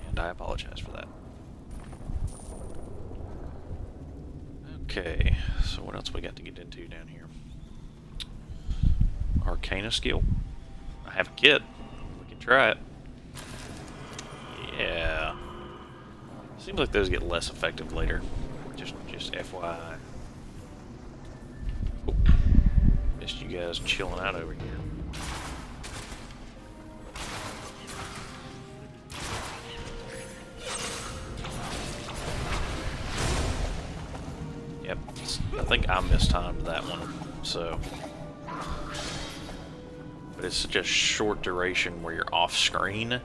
and I apologize for that. Okay, so what else we got to get into down here? Arcana skill. I have a kit. We can try it. Yeah. Seems like those get less effective later. Just FYI. Oh, missed you guys chilling out over here. Yep, I think I mistimed that one, so. But it's such a short duration where you're off screen.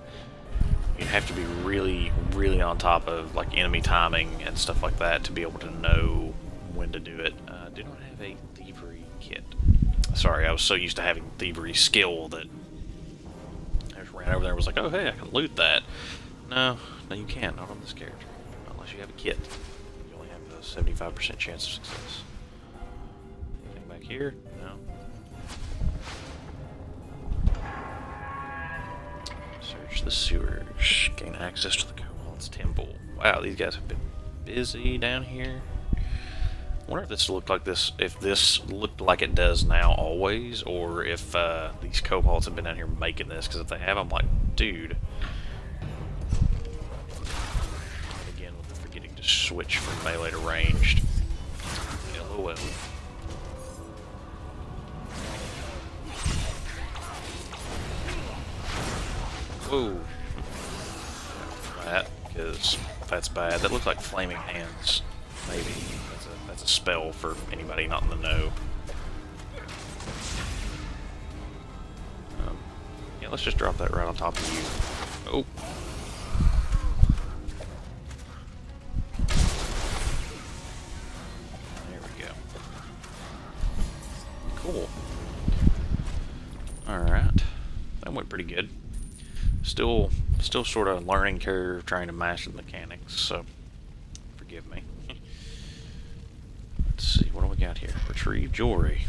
You have to be really, really on top of like enemy timing and stuff like that to be able to know when to do it. I do not have a thievery kit. Sorry, I was so used to having thievery skill that I just ran over there and was like, oh hey, I can loot that. No, you can't, not on this character. Not unless you have a kit. You only have a 75% chance of success. Anything back here? No. Search the sewers. Gain access to the Kobold's temple. Wow, these guys have been busy down here. I wonder if this looked like this, if this looked like it does now always, or if these Kobolds have been down here making this, because if they have, I'm like, dude. Again, with the forgetting to switch from melee to ranged. LOL. Whoa. That, because that's bad. That looks like flaming hands. Maybe. That's a spell for anybody not in the know. Yeah, let's just drop that right on top of you. Oh. There we go. Cool. Alright. That went pretty good. Still sort of learning curve, trying to master the mechanics, so forgive me. Let's see, what do we got here? Retrieve jewelry.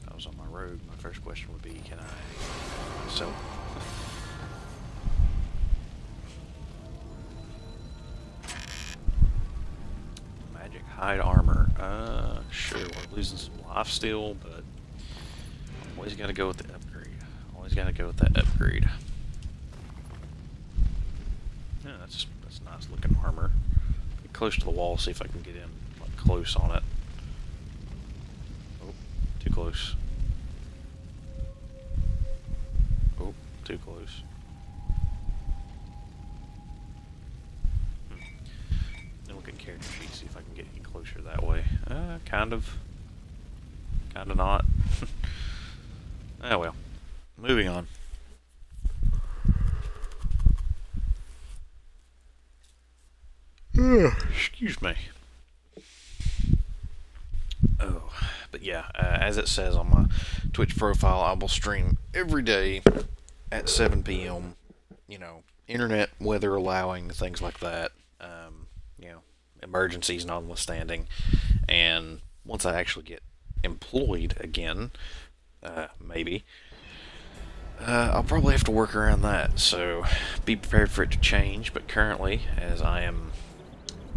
If I was on my road, my first question would be, can I sell? Magic hide armor. Sure, we're losing some life still, but always gotta go with the upgrade. Always gotta go with that upgrade. Yeah, that's nice looking armor. Get close to the wall, see if I can get in like close on it. Oh, too close. too close. Look at character sheet, see if I can get any closer that way. Kind of not. Oh well. Moving on. Excuse me. Oh, but yeah, as it says on my Twitch profile, I will stream every day at 7 p.m. You know, internet, weather allowing, things like that. You know, emergencies notwithstanding. And once I actually get employed again, maybe, I'll probably have to work around that. So be prepared for it to change. But currently, as I am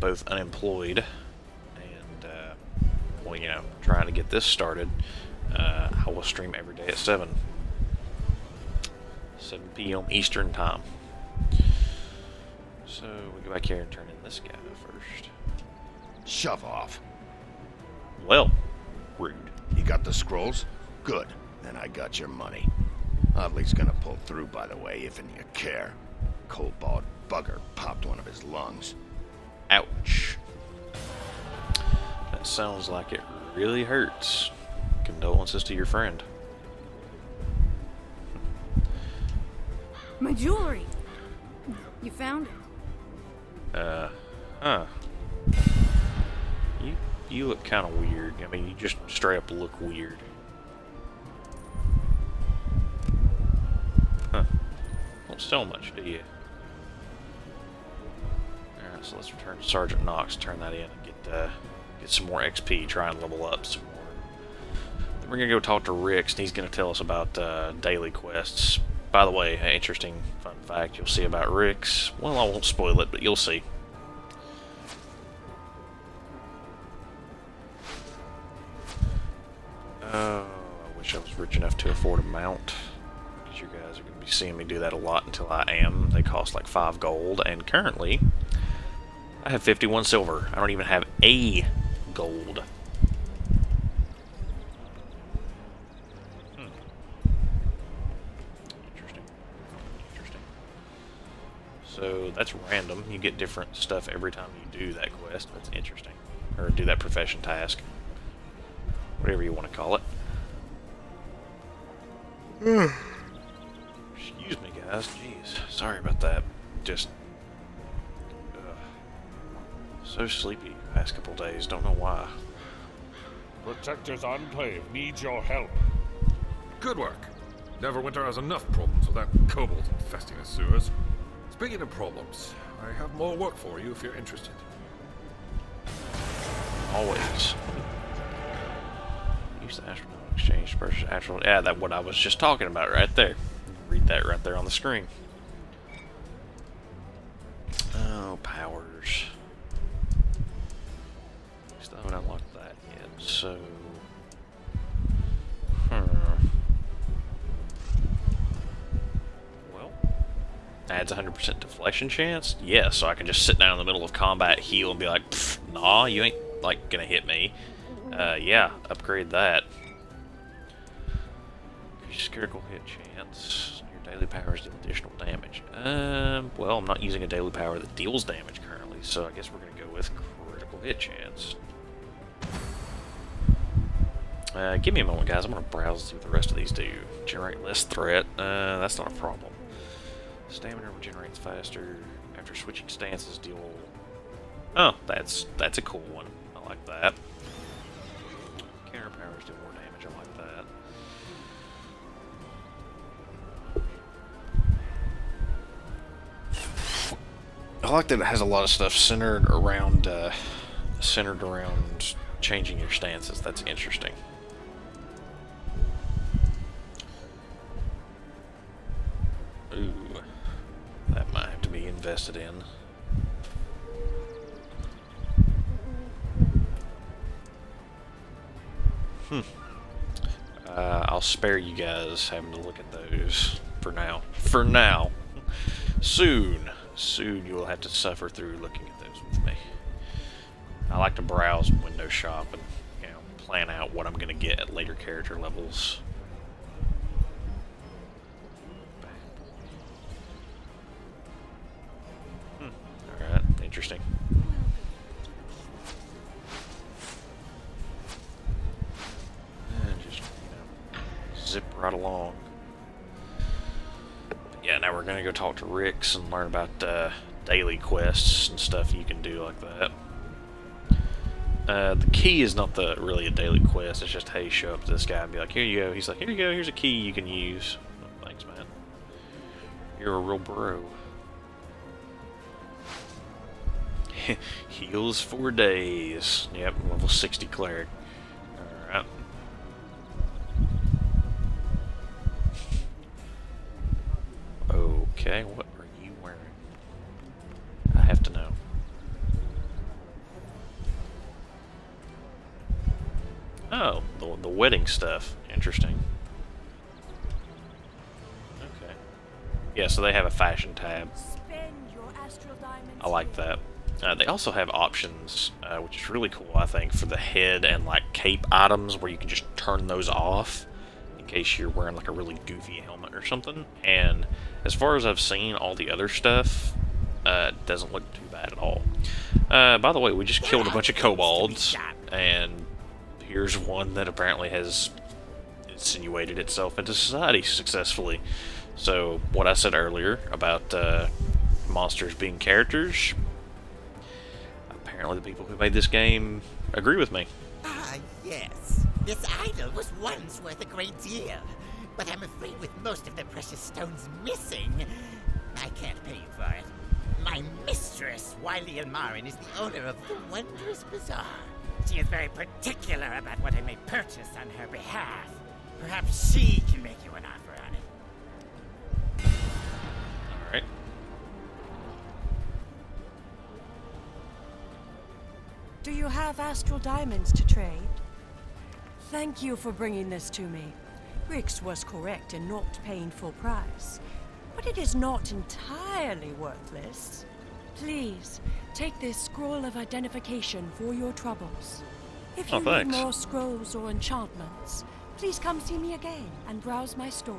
both unemployed and, well, you know, trying to get this started, I will stream every day at 7 p.m. Eastern Time. So we go back here and turn in this guy first. Shove off. Well, rude. You got the scrolls? Good. Then I got your money. Oddly's gonna pull through, by the way, if you care. Kobold bugger popped one of his lungs. Ouch. That sounds like it really hurts. Condolences to your friend. My jewelry. You found it. Huh. You look kind of weird. I mean, you just straight up look weird. Huh. Don't sell much, do you? Alright, so let's return to Sergeant Knox, turn that in, and get some more XP, try and level up some more. Then we're gonna go talk to Rix, and he's gonna tell us about daily quests. By the way, an interesting fun fact you'll see about Rix. Well, I won't spoil it, but you'll see. Oh, I wish I was rich enough to afford a mount. Because you guys are going to be seeing me do that a lot until I am. They cost like 5 gold, and currently I have 51 silver. I don't even have a gold. Interesting. So that's random. You get different stuff every time you do that quest. That's interesting. Or do that profession task. Whatever you want to call it. Excuse me, guys. Jeez. Sorry about that. Just... so sleepy the past couple days. Don't know why. Protector's Enclave needs your help. Good work. Neverwinter has enough problems with that kobold infesting the sewers. Speaking of problems, I have more work for you if you're interested. Always. Use the astronaut exchange versus astronaut. Yeah, that's what I was just talking about right there. Read that right there on the screen. Oh, powers. Still haven't unlocked that yet, so... Well, adds 100% deflection chance? Yeah, so I can just sit down in the middle of combat, heal, and be like, nah, you ain't, like, gonna hit me. Yeah, upgrade that. Increases critical hit chance. Your daily powers deal additional damage. Well, I'm not using a daily power that deals damage currently, so I guess we're gonna go with critical hit chance. Give me a moment, guys. I'm gonna browse and see what the rest of these do. Generate less threat. That's not a problem. Stamina regenerates faster. After switching stances, deal... Oh, that's a cool one. I like that. Counter powers do more damage. I like that. I like that it has a lot of stuff centered around changing your stances. That's interesting. Ooh, that might have to be invested in. I'll spare you guys having to look at those for now. For now. Soon you will have to suffer through looking at those with me. I like to browse and window shop and, you know, plan out what I'm going to get at later character levels. interesting. And just, zip right along. But yeah, now we're gonna go talk to Rix and learn about daily quests and stuff you can do like that. The key is not really a daily quest. It's just, hey, show up to this guy and be like, here you go. He's like, here you go. Here's a key you can use. Oh, thanks, man. You're a real bro. Heals for days. Yep, level 60 cleric. Alright. Okay, what are you wearing? I have to know. Oh, the wedding stuff. Interesting. Okay. Yeah, so they have a fashion tab. I like that. They also have options, which is really cool, I think, for the head and like cape items where you can just turn those off in case you're wearing like a really goofy helmet or something. And as far as I've seen, all the other stuff doesn't look too bad at all. By the way, we just killed a bunch of kobolds, and here's one that apparently has insinuated itself into society successfully. So, what I said earlier about monsters being characters, apparently the people who made this game agree with me. Ah, yes. This idol was once worth a great deal, but I'm afraid with most of the precious stones missing, I can't pay you for it. My mistress, Wily Ilmarin, is the owner of the Wondrous Bazaar. She is very particular about what I may purchase on her behalf. Perhaps she can make you an offer on it. Alright. Do you have astral diamonds to trade? Thank you for bringing this to me. Rix was correct in not paying full price, but it is not entirely worthless. Please, take this scroll of identification for your troubles. If you need more scrolls or enchantments, please come see me again and browse my store.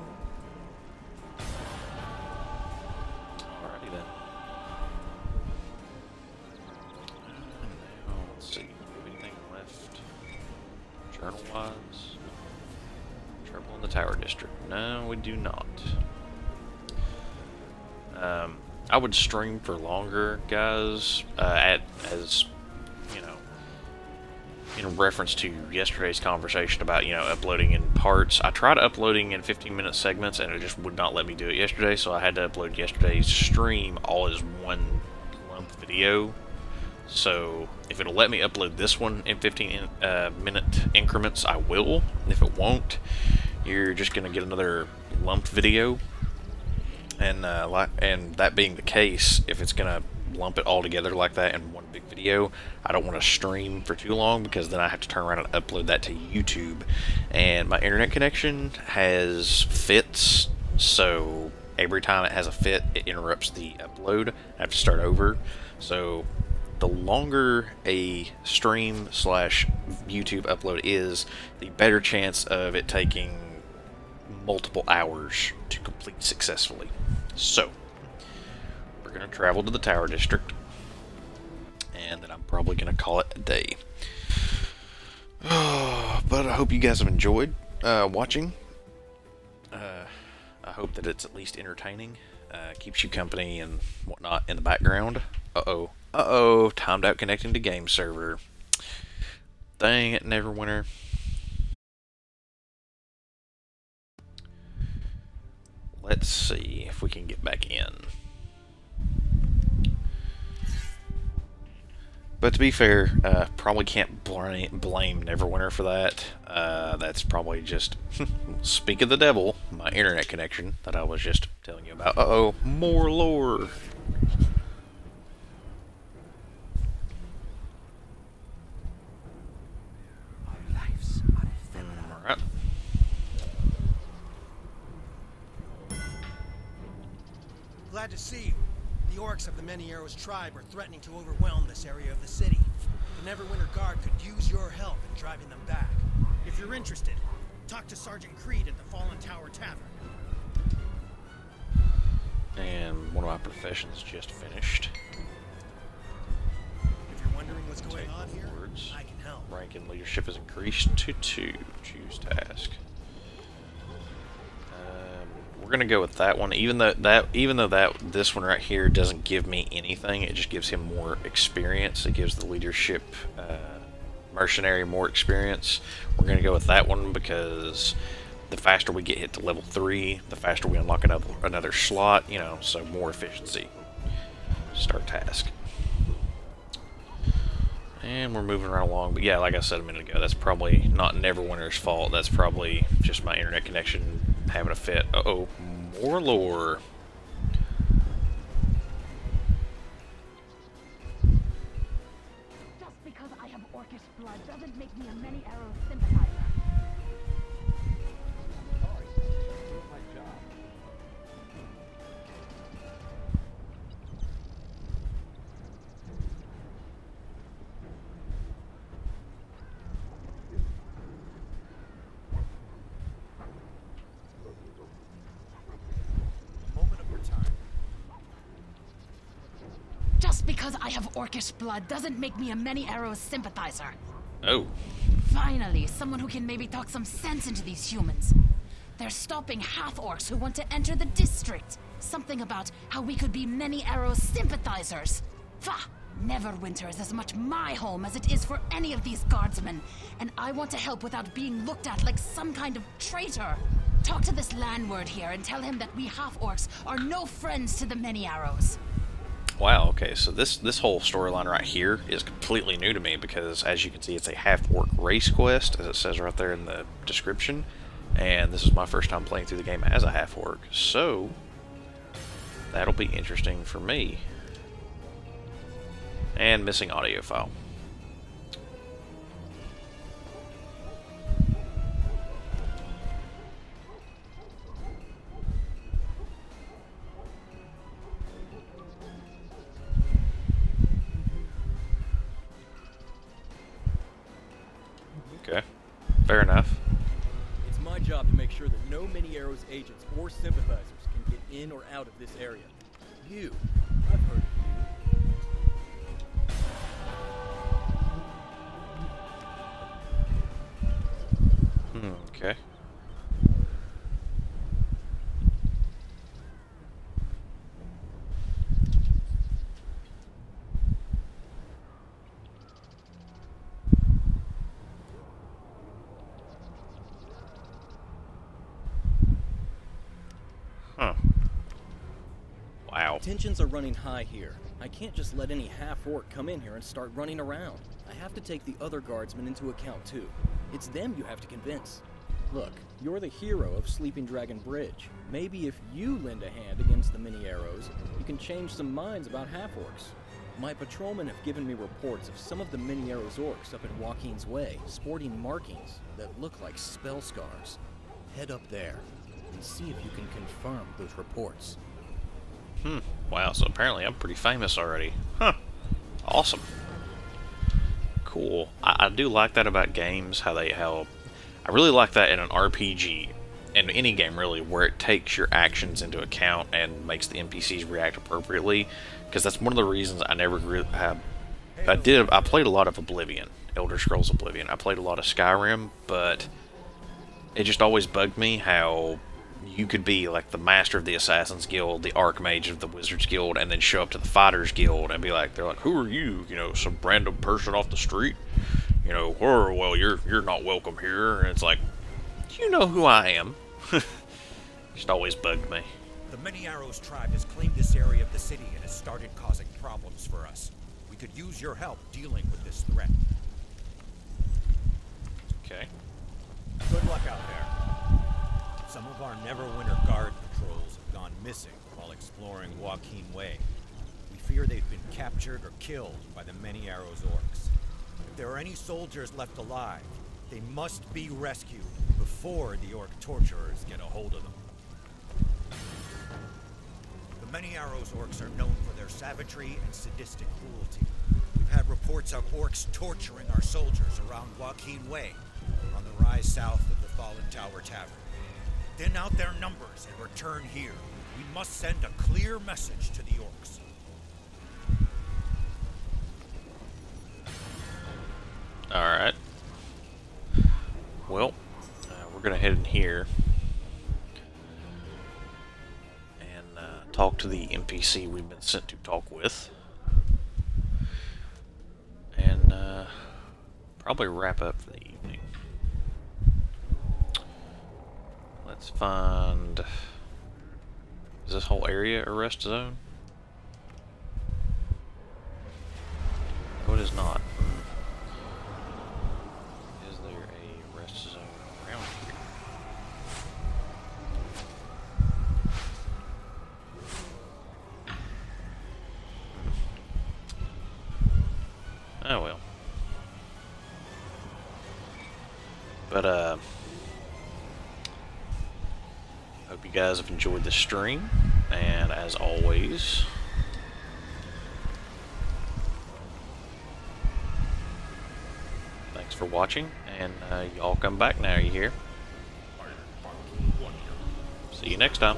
Alrighty then. Let's see. Anything left? Journal-wise? Trouble in the Tower District. No, we do not. I would stream for longer, guys, as, you know, in reference to yesterday's conversation about, you know, uploading in parts. I tried uploading in 15-minute segments, and it just would not let me do it yesterday, so I had to upload yesterday's stream all as one lump video. So, if it'll let me upload this one in 15-minute increments, I will. If it won't, you're just going to get another lumped video. And that being the case, if it's gonna lump it all together like that in one big video, I don't want to stream for too long, because then I have to turn around and upload that to YouTube, and my internet connection has fits, so every time it has a fit, it interrupts the upload. I have to start over. So the longer a stream / YouTube upload is, the better chance of it taking multiple hours to complete successfully. So, we're going to travel to the Tower District, and then I'm probably going to call it a day. But I hope you guys have enjoyed watching. I hope that it's at least entertaining, keeps you company and whatnot in the background. Uh-oh, timed out connecting to game server. Dang it, Neverwinter. Let's see if we can get back in. But to be fair, probably can't blame Neverwinter for that. That's probably just, speak of the devil, my internet connection that I was just telling you about. Uh-oh, more lore. Alright. Glad to see you. The orcs of the Many Arrows tribe are threatening to overwhelm this area of the city. The Neverwinter Guard could use your help in driving them back. If you're interested, talk to Sergeant Creed at the Fallen Tower Tavern. And one of my professions just finished. what's going on here, I can help. Rank in leadership is increased to 2. Choose task. We're gonna go with that one, even though this one right here doesn't give me anything. It just gives him more experience. It gives the leadership mercenary more experience. We're gonna go with that one because the faster we get hit to level 3, the faster we unlock another slot. You know, so more efficiency. Start task. And we're moving right along. But yeah, like I said a minute ago, that's probably not Neverwinter's fault. That's probably just my internet connection having a fit. Uh-oh, more lore. Just because I have orcish blood doesn't make me a many arrows sympathizer. Sorry, doing my job. Just because I have orcish blood doesn't make me a many arrows sympathizer. Oh. Finally, someone who can maybe talk some sense into these humans. They're stopping half-orcs who want to enter the district. Something about how we could be many arrows sympathizers. Pah! Neverwinter is as much my home as it is for any of these guardsmen, and I want to help without being looked at like some kind of traitor. Talk to this landward here and tell him that we half-orcs are no friends to the many arrows. Wow, okay, so this whole storyline right here is completely new to me because, as you can see, it's a half-orc race quest, as it says right there in the description, and this is my first time playing through the game as a half-orc, so that'll be interesting for me. And missing audio file. Okay, fair enough. It's my job to make sure that no Many Arrows agents or sympathizers can get in or out of this area. You, I've heard of you. Okay. Huh. Wow. Tensions are running high here. I can't just let any half-orc come in here and start running around. I have to take the other guardsmen into account too. It's them you have to convince. Look, you're the hero of Sleeping Dragon Bridge. Maybe if you lend a hand against the Many Arrows, you can change some minds about half-orcs. My patrolmen have given me reports of some of the Many Arrows orcs up in Joaquin's Way, sporting markings that look like spell scars. Head up there and see if you can confirm those reports. Wow, so apparently I'm pretty famous already. Huh. Awesome. Cool. I do like that about games, how I really like that in an RPG, and any game really, where it takes your actions into account and makes the NPCs react appropriately, because that's one of the reasons I never really have. I played a lot of Oblivion, Elder Scrolls Oblivion. I played a lot of Skyrim, but it just always bugged me how you could be like the master of the Assassin's Guild, the Archmage of the Wizards Guild, and then show up to the Fighters Guild and be like, they're like, who are you? You know, some random person off the street? You know, or, well, you're not welcome here. And it's like, you know who I am. Just always bugged me. The Many Arrows tribe has claimed this area of the city and has started causing problems for us. We could use your help dealing with this threat. Okay. Good luck out there. Some of our Neverwinter Guard patrols have gone missing while exploring Joaquin Way. We fear they've been captured or killed by the Many Arrows orcs. If there are any soldiers left alive, they must be rescued before the orc torturers get a hold of them. The Many Arrows orcs are known for their savagery and sadistic cruelty. We've had reports of orcs torturing our soldiers around Joaquin Way, on the rise south of the Fallen Tower Tavern. Thin out their numbers and return here. We must send a clear message to the orcs. head in here and talk to the NPC we've been sent to talk with. And probably wrap up for the evening. Let's find... Is this whole area a rest zone? No, it is not. Is there a rest zone around here? Oh well. But hope you guys have enjoyed the stream, and as always, thanks for watching, and y'all come back now, you hear? See you next time.